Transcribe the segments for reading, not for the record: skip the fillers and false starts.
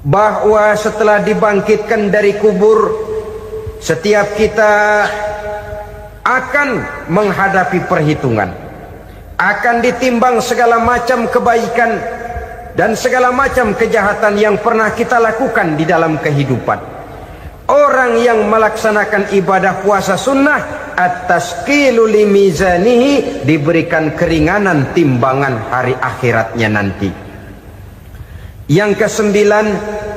bahwa setelah dibangkitkan dari kubur, setiap kita akan menghadapi perhitungan, akan ditimbang segala macam kebaikan dan segala macam kejahatan yang pernah kita lakukan di dalam kehidupan. Orang yang melaksanakan ibadah puasa sunnah, at-tasqilu li mizanihi, diberikan keringanan timbangan hari akhiratnya nanti. Yang kesembilan,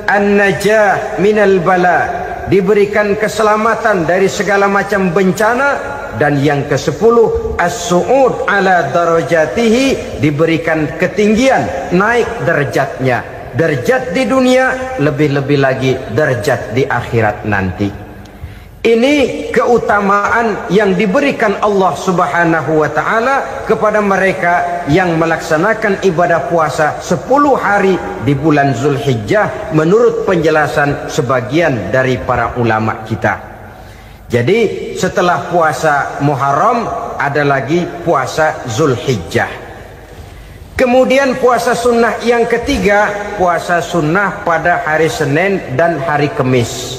an-najah minal bala, diberikan keselamatan dari segala macam bencana. Dan yang ke-10, as-su'ud ala darajatihi, diberikan ketinggian, naik derajatnya, derajat di dunia, lebih-lebih lagi derajat di akhirat nanti. Ini keutamaan yang diberikan Allah Subhanahu wa ta'ala kepada mereka yang melaksanakan ibadah puasa 10 hari di bulan Zulhijjah menurut penjelasan sebagian dari para ulama kita. Jadi setelah puasa Muharram ada lagi puasa Zulhijjah. Kemudian puasa sunnah yang ketiga, puasa sunnah pada hari Senin dan hari Kamis.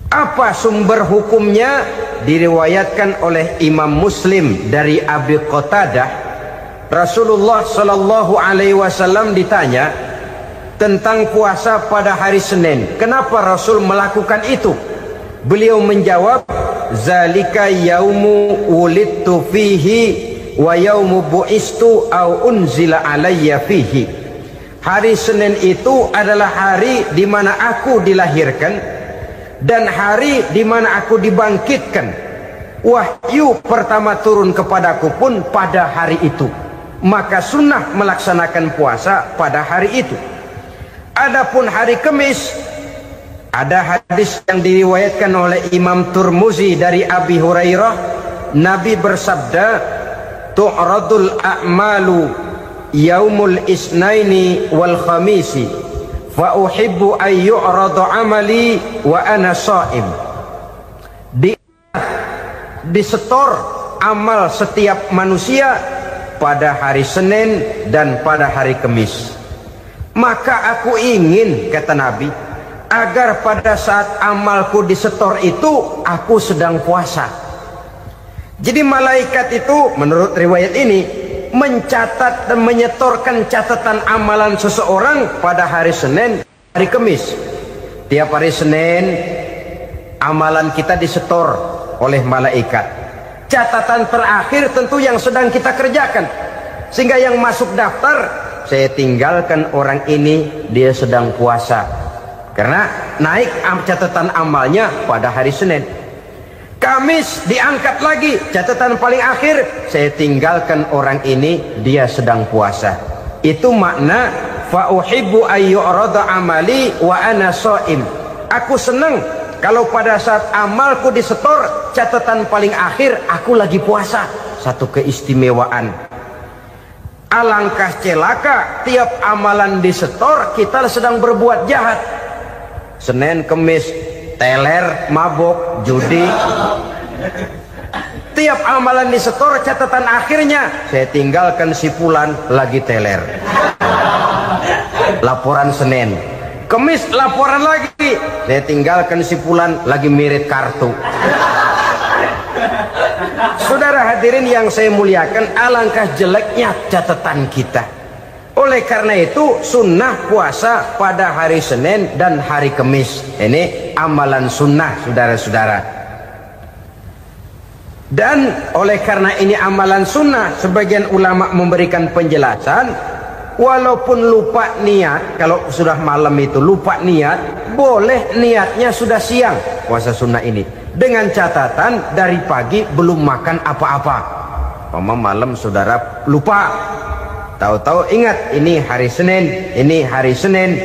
Apa sumber hukumnya? Diriwayatkan oleh Imam Muslim dari Abi Qatadah, Rasulullah Shallallahu Alaihi Wasallam ditanya tentang puasa pada hari Senin. Kenapa Rasul melakukan itu? Beliau menjawab, zalika yaumu wulidtu fihi wa yaumu bu'istu au unzila alayya fihi. Hari Senin itu adalah hari di mana aku dilahirkan dan hari di mana aku dibangkitkan. Wahyu pertama turun kepadaku pun pada hari itu. Maka sunnah melaksanakan puasa pada hari itu. Adapun hari Kamis, ada hadis yang diriwayatkan oleh Imam Turmuzi dari Abi Hurairah, Nabi bersabda, tu'radul a'malu yaumul isnaini wal khamisi fa uhibbu an yu'rada amali wa ana sha'im. Disetor amal setiap manusia pada hari Senin dan pada hari Kamis. Maka aku ingin, kata Nabi, agar pada saat amalku disetor itu aku sedang puasa. Jadi malaikat itu menurut riwayat ini mencatat dan menyetorkan catatan amalan seseorang pada hari Senin, hari Kamis. Tiap hari Senin amalan kita disetor oleh malaikat. Catatan terakhir tentu yang sedang kita kerjakan, sehingga yang masuk daftar, saya tinggalkan orang ini, dia sedang puasa, karena naik catatan amalnya pada hari Senin. Kamis diangkat lagi, catatan paling akhir, saya tinggalkan orang ini, dia sedang puasa. Itu makna fa uhibbu ayyurada amali wa ana shaim. Aku senang kalau pada saat amalku disetor, catatan paling akhir aku lagi puasa. Satu keistimewaan. Alangkah celaka tiap amalan disetor kita sedang berbuat jahat. Senin, Kamis, teler, mabok, judi. Tiap amalan disetor, catatan akhirnya saya tinggalkan si fulan lagi teler. Laporan Senin. Kamis laporan lagi, saya tinggalkan si fulan lagi mirip kartu. Saudara hadirin yang saya muliakan, alangkah jeleknya catatan kita. Oleh karena itu sunnah puasa pada hari Senin dan hari Kamis. Ini amalan sunnah, saudara-saudara. Dan oleh karena ini amalan sunnah, sebagian ulama memberikan penjelasan, walaupun lupa niat, kalau sudah malam itu lupa niat, boleh niatnya sudah siang puasa sunnah ini, dengan catatan dari pagi belum makan apa-apa. Malam saudara lupa, tahu-tahu ingat ini hari Senin, ini hari Senin,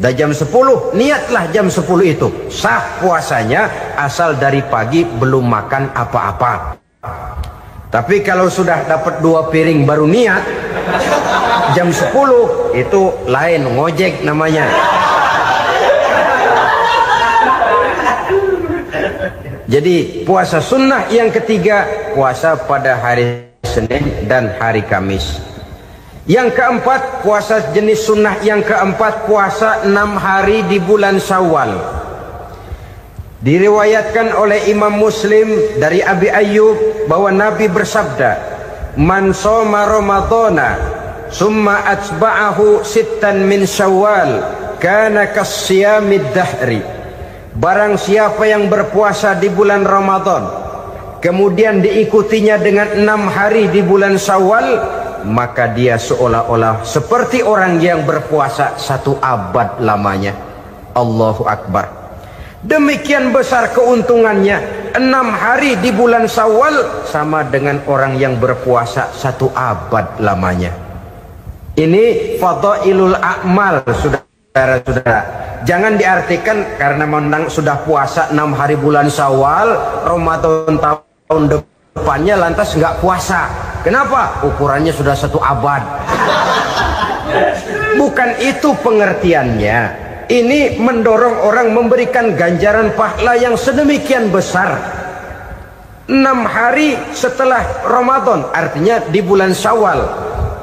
dah jam 10, niatlah jam 10 itu, sah puasanya asal dari pagi belum makan apa-apa. Tapi kalau sudah dapat 2 piring baru niat, jam 10 itu lain, ngojek namanya. Jadi puasa sunnah yang ketiga, puasa pada hari Senin dan hari Kamis. Yang keempat, puasa jenis sunnah yang keempat, puasa 6 hari di bulan Syawal. Diriwayatkan oleh Imam Muslim dari Abi Ayyub bahwa Nabi bersabda, "Man shoma Ramadhana summa atba'ahu sittan min Syawal kana kasyamid dahri." Barang siapa yang berpuasa di bulan Ramadan kemudian diikutinya dengan 6 hari di bulan Syawal, maka dia seolah-olah seperti orang yang berpuasa 1 abad lamanya. Allahu Akbar. Demikian besar keuntungannya. 6 hari di bulan Syawal sama dengan orang yang berpuasa 1 abad lamanya. Ini fadailul a'mal, saudara-saudara. Jangan diartikan karena menang sudah puasa 6 hari bulan Syawal, Ramadan tahun depannya lantas nggak puasa. Kenapa? Ukurannya sudah 1 abad. Bukan itu pengertiannya. Ini mendorong orang memberikan ganjaran pahala yang sedemikian besar. 6 hari setelah Ramadan, artinya di bulan Syawal.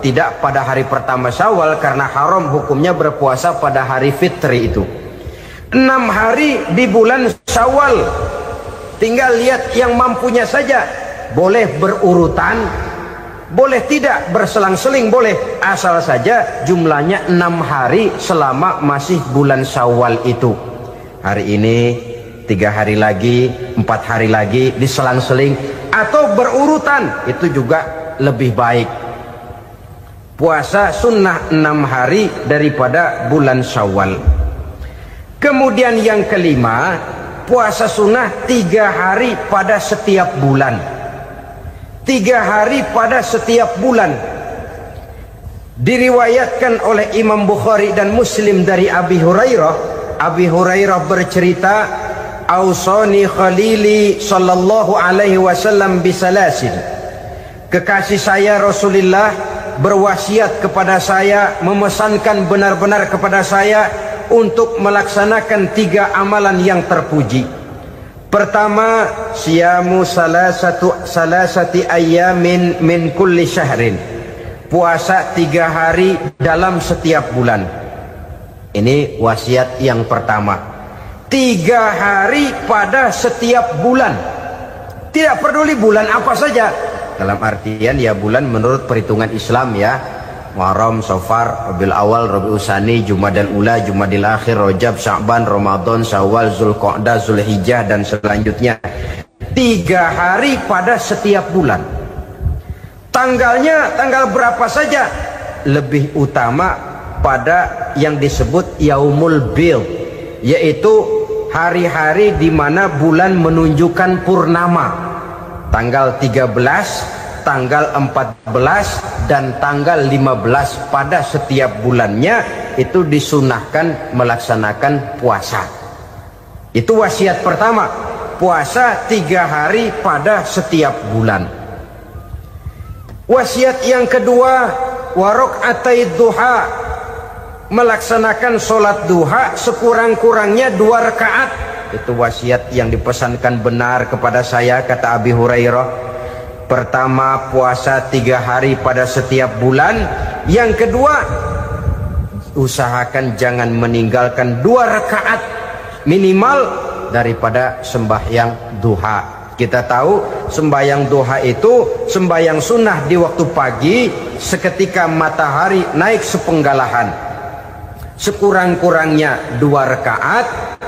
Tidak pada hari pertama Syawal karena haram hukumnya berpuasa pada hari fitri itu. 6 hari di bulan Syawal. Tinggal lihat yang mampunya saja. Boleh berurutan, boleh tidak berselang-seling, boleh, asal saja jumlahnya 6 hari selama masih bulan Syawal itu. Hari ini 3 hari lagi, 4 hari lagi, diselang-seling atau berurutan, itu juga lebih baik. Puasa sunnah 6 hari daripada bulan Syawal. Kemudian yang kelima, puasa sunnah 3 hari pada setiap bulan. 3 hari pada setiap bulan. Diriwayatkan oleh Imam Bukhari dan Muslim dari Abi Hurairah. Abi Hurairah bercerita, "Ausani khalili sallallahu alaihi wasallam bisalasin." Kekasih saya Rasulullah berwasiat kepada saya, memesankan benar-benar kepada saya untuk melaksanakan 3 amalan yang terpuji. Pertama, siyamu salasati ayyamin min kulli syahrin. Puasa 3 hari dalam setiap bulan. Ini wasiat yang pertama. 3 hari pada setiap bulan. Tidak peduli bulan apa saja. Dalam artian ya bulan menurut perhitungan Islam ya. Muharram, Safar, Rabiul Awal, Rabiul Tsani, Jumadal Ula, Jumadil Akhir, Rajab, Sya'ban, Ramadan, Syawal, Zulqa'dah, Zulhijjah dan selanjutnya. 3 hari pada setiap bulan. Tanggalnya tanggal berapa saja. Lebih utama pada yang disebut Yaumul Bid, yaitu hari-hari di mana bulan menunjukkan purnama. Tanggal 13, tanggal 14 dan tanggal 15 pada setiap bulannya itu disunahkan melaksanakan puasa. Itu wasiat pertama, puasa 3 hari pada setiap bulan. Wasiat yang kedua, waraqatai duha, melaksanakan sholat duha sekurang-kurangnya 2 rakaat. Itu wasiat yang dipesankan benar kepada saya, kata Abi Hurairah. Pertama, puasa 3 hari pada setiap bulan. Yang kedua, usahakan jangan meninggalkan 2 rakaat minimal daripada sembahyang duha. Kita tahu sembahyang duha itu sembahyang sunnah di waktu pagi seketika matahari naik sepenggalahan. Sekurang-kurangnya 2 rakaat,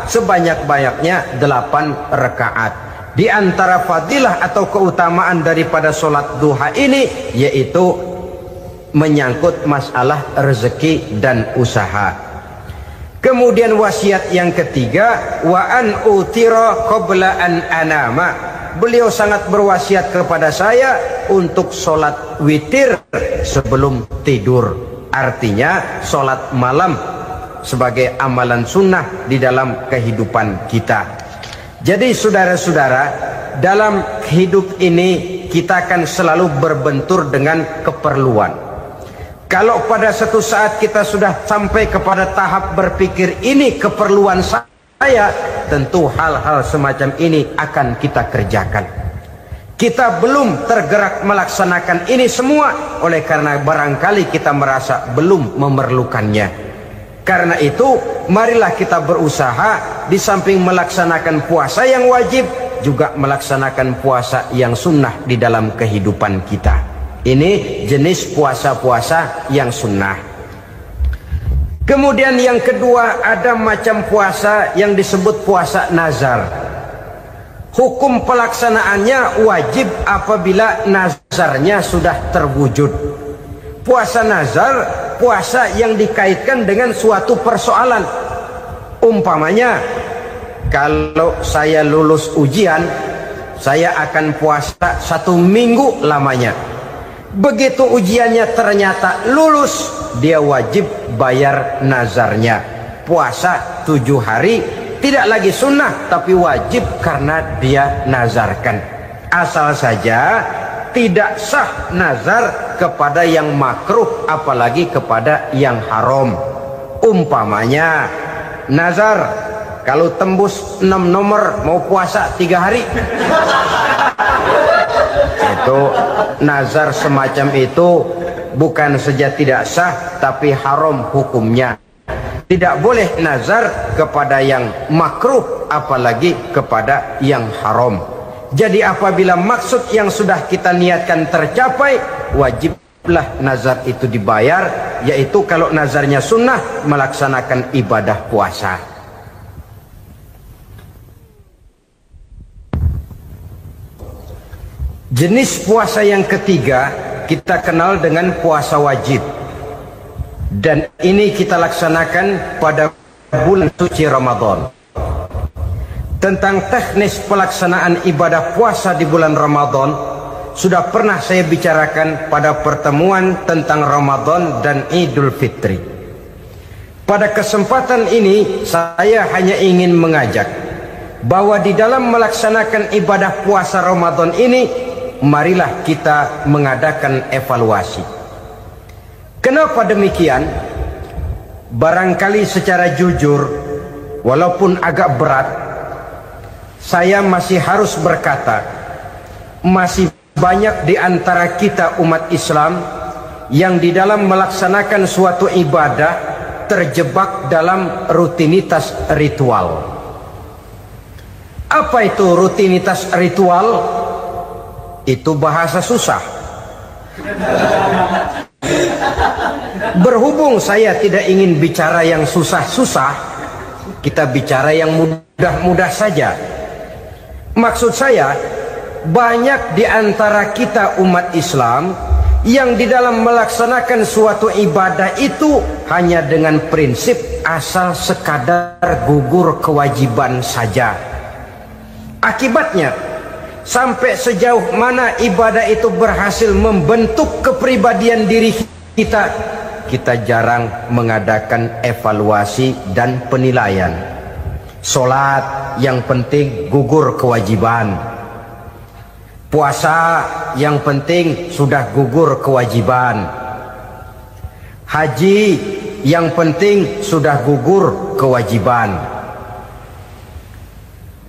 sebanyak-banyaknya 8 rakaat. Di antara fadilah atau keutamaan daripada sholat duha ini yaitu menyangkut masalah rezeki dan usaha. Kemudian wasiat yang ketiga, wa an utira qabla an anama. Beliau sangat berwasiat kepada saya untuk sholat witir sebelum tidur. Artinya sholat malam sebagai amalan sunnah di dalam kehidupan kita. Jadi saudara-saudara, dalam hidup ini kita akan selalu berbentur dengan keperluan. Kalau pada satu saat kita sudah sampai kepada tahap berpikir ini keperluan saya, tentu hal-hal semacam ini akan kita kerjakan. Kita belum tergerak melaksanakan ini semua oleh karena barangkali kita merasa belum memerlukannya. Karena itu marilah kita berusaha di samping melaksanakan puasa yang wajib juga melaksanakan puasa yang sunnah di dalam kehidupan kita. Ini jenis puasa-puasa yang sunnah. Kemudian yang kedua, ada macam puasa yang disebut puasa nazar. Hukum pelaksanaannya wajib apabila nazarnya sudah terwujud. Puasa nazar, puasa yang dikaitkan dengan suatu persoalan. Umpamanya, kalau saya lulus ujian, saya akan puasa 1 minggu lamanya. Begitu ujiannya ternyata lulus, dia wajib bayar nazarnya. Puasa 7 hari. Tidak lagi sunnah, tapi wajib karena dia nazarkan. Asal saja tidak sah nazar kepada yang makruh, apalagi kepada yang haram. Umpamanya, nazar kalau tembus 6 nomor mau puasa 3 hari. Itu nazar semacam itu bukan saja tidak sah, tapi haram hukumnya. Tidak boleh nazar kepada yang makruh, apalagi kepada yang haram. Jadi apabila maksud yang sudah kita niatkan tercapai, wajiblah nazar itu dibayar, yaitu kalau nazarnya sunnah, melaksanakan ibadah puasa. Jenis puasa yang ketiga kita kenal dengan puasa wajib. Dan ini kita laksanakan pada bulan suci Ramadan. Tentang teknis pelaksanaan ibadah puasa di bulan Ramadan sudah pernah saya bicarakan pada pertemuan tentang Ramadan dan Idul Fitri. Pada kesempatan ini saya hanya ingin mengajak bahwa di dalam melaksanakan ibadah puasa Ramadan ini, marilah kita mengadakan evaluasi. Kenapa demikian? Barangkali secara jujur, walaupun agak berat, saya masih harus berkata, masih banyak di antara kita umat Islam yang di dalam melaksanakan suatu ibadah terjebak dalam rutinitas ritual. Apa itu rutinitas ritual? Itu bahasa susah. Berhubung saya tidak ingin bicara yang susah-susah, kita bicara yang mudah-mudah saja. Maksud saya, banyak di antara kita umat Islam yang di dalam melaksanakan suatu ibadah itu hanya dengan prinsip asal sekadar gugur kewajiban saja. Akibatnya, sampai sejauh mana ibadah itu berhasil membentuk kepribadian diri kita, kita jarang mengadakan evaluasi dan penilaian. Sholat yang penting gugur kewajiban. Puasa yang penting sudah gugur kewajiban. Haji yang penting sudah gugur kewajiban.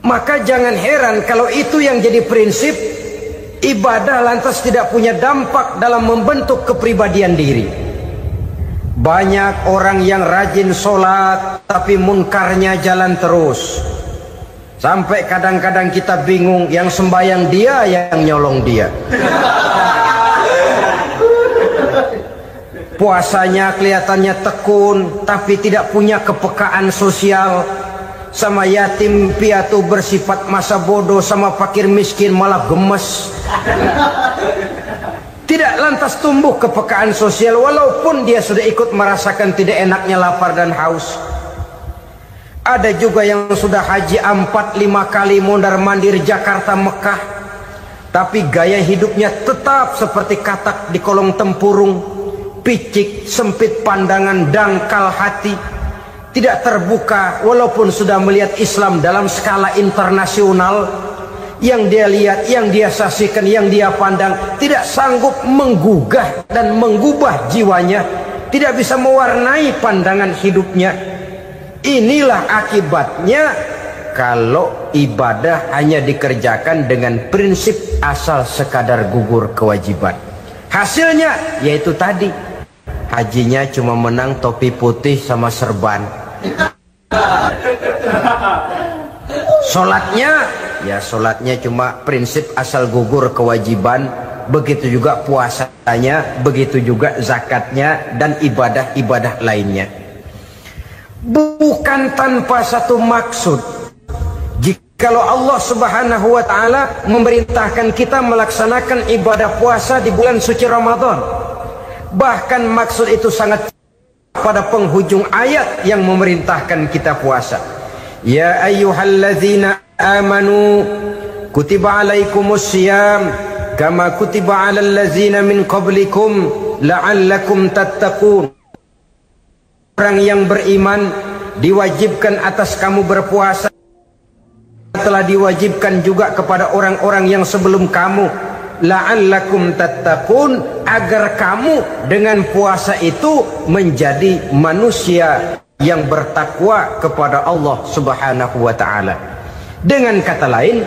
Maka jangan heran kalau itu yang jadi prinsip, ibadah lantas tidak punya dampak dalam membentuk kepribadian diri. Banyak orang yang rajin sholat tapi munkarnya jalan terus. Sampai kadang-kadang kita bingung, yang sembahyang dia, yang nyolong dia. Puasanya kelihatannya tekun tapi tidak punya kepekaan sosial. Sama yatim piatu bersifat masa bodoh, sama fakir miskin malah gemes. Tidak lantas tumbuh kepekaan sosial walaupun dia sudah ikut merasakan tidak enaknya lapar dan haus. Ada juga yang sudah haji 4-5 kali mondar-mandir Jakarta Mekah, tapi gaya hidupnya tetap seperti katak di kolong tempurung, picik, sempit pandangan, dangkal hati, tidak terbuka walaupun sudah melihat Islam dalam skala internasional. Yang dia lihat, yang dia saksikan, yang dia pandang, tidak sanggup menggugah dan mengubah jiwanya, tidak bisa mewarnai pandangan hidupnya. Inilah akibatnya kalau ibadah hanya dikerjakan dengan prinsip asal sekadar gugur kewajiban. Hasilnya yaitu tadi, hajinya cuma menang topi putih sama serban. Sholatnya cuma prinsip asal gugur kewajiban. Begitu juga puasanya, begitu juga zakatnya, dan ibadah-ibadah lainnya. Bukan tanpa satu maksud. Jikalau Allah Subhanahu wa ta'ala memerintahkan kita melaksanakan ibadah puasa di bulan suci Ramadan, bahkan maksud itu sangat pada penghujung ayat yang memerintahkan kita puasa. Ya ayyuhalladzina amanu kutiba alaikumus syiyam kama kutiba alal ladzina min qablikum la'allakum tattaqun. Orang yang beriman diwajibkan atas kamu berpuasa, telah diwajibkan juga kepada orang-orang yang sebelum kamu, la'allakum tattaqun, agar kamu dengan puasa itu menjadi manusia yang bertakwa kepada Allah Subhanahu wa ta'ala. Dengan kata lain,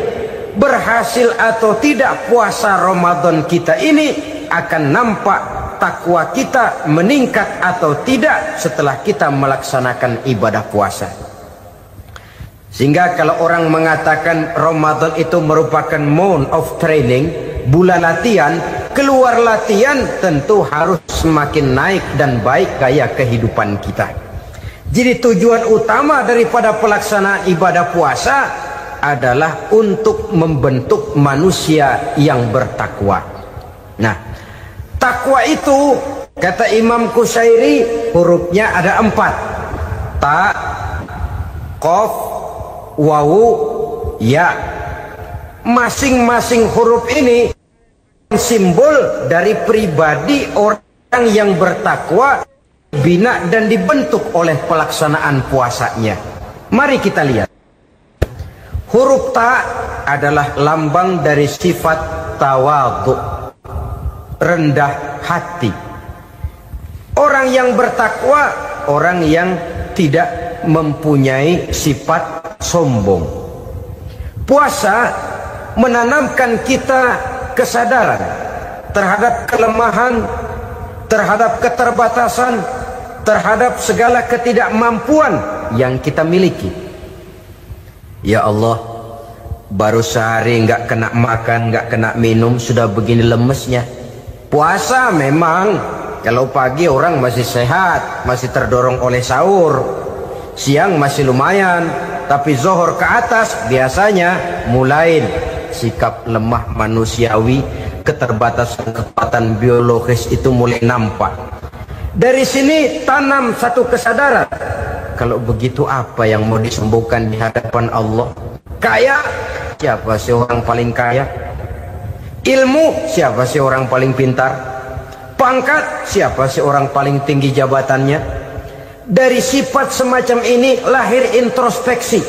berhasil atau tidak puasa Ramadan kita ini akan nampak takwa kita meningkat atau tidak setelah kita melaksanakan ibadah puasa. Sehingga kalau orang mengatakan Ramadan itu merupakan month of training, bulan latihan, keluar latihan tentu harus semakin naik dan baik gaya kehidupan kita. Jadi tujuan utama daripada pelaksanaan ibadah puasa adalah untuk membentuk manusia yang bertakwa. Nah, takwa itu kata Imam Qushairi hurufnya ada 4. Ta, qaf, wawu, ya. Masing-masing huruf ini simbol dari pribadi orang yang bertakwa, bina dan dibentuk oleh pelaksanaan puasanya. Mari kita lihat. Huruf ta adalah lambang dari sifat tawadhu, rendah hati. Orang yang bertakwa, orang yang tidak mempunyai sifat sombong. Puasa menanamkan kita kesadaran terhadap kelemahan, terhadap keterbatasan, terhadap segala ketidakmampuan yang kita miliki. Ya Allah, baru sehari nggak kena makan, nggak kena minum, sudah begini lemesnya. Puasa memang, kalau pagi orang masih sehat, masih terdorong oleh sahur, siang masih lumayan, tapi zuhur ke atas biasanya mulai sikap lemah manusiawi, keterbatasan kekuatan biologis itu mulai nampak. Dari sini tanam satu kesadaran, kalau begitu apa yang mau disembuhkan di hadapan Allah? Kaya, siapa sih orang paling kaya? Ilmu, siapa sih orang paling pintar? Pangkat, siapa sih orang paling tinggi jabatannya? Dari sifat semacam ini lahir introspeksi,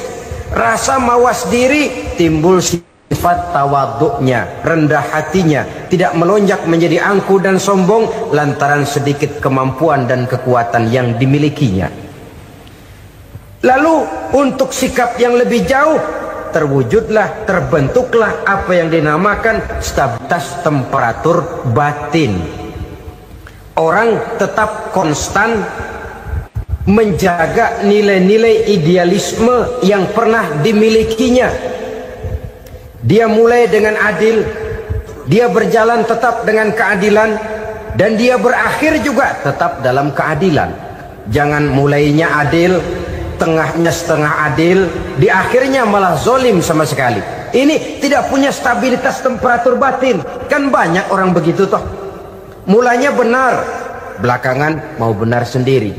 rasa mawas diri, timbul sifat tawaduknya, rendah hatinya, tidak melonjak menjadi angku dan sombong lantaran sedikit kemampuan dan kekuatan yang dimilikinya. Lalu untuk sikap yang lebih jauh, terwujudlah, terbentuklah apa yang dinamakan stabilitas temperatur batin. Orang tetap konstan menjaga nilai-nilai idealisme yang pernah dimilikinya. Dia mulai dengan adil, dia berjalan tetap dengan keadilan, dan dia berakhir juga tetap dalam keadilan. Jangan mulainya adil, tengahnya setengah adil, di akhirnya malah zolim sama sekali. Ini tidak punya stabilitas temperatur batin. Kan banyak orang begitu toh. Mulanya benar, belakangan mau benar sendiri.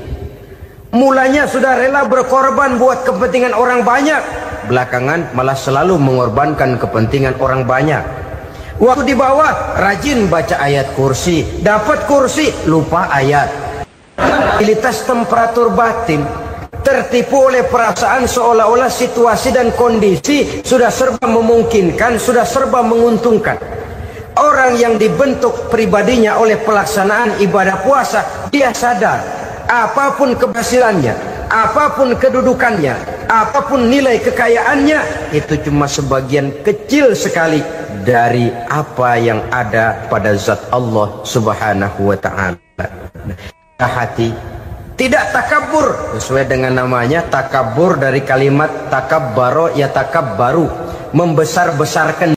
Mulanya sudah rela berkorban buat kepentingan orang banyak, belakangan malah selalu mengorbankan kepentingan orang banyak. Waktu di bawah rajin baca ayat kursi, dapat kursi lupa ayat. Stabilitas temperatur batin, tertipu oleh perasaan seolah-olah situasi dan kondisi sudah serba memungkinkan, sudah serba menguntungkan. Orang yang dibentuk pribadinya oleh pelaksanaan ibadah puasa, dia sadar apapun keberhasilannya, apapun kedudukannya, apapun nilai kekayaannya, itu cuma sebagian kecil sekali dari apa yang ada pada zat Allah Subhanahu wa ta'ala. Hati tidak takabur, sesuai dengan namanya takabur dari kalimat takabbaro ya takabbaru, membesar-besarkan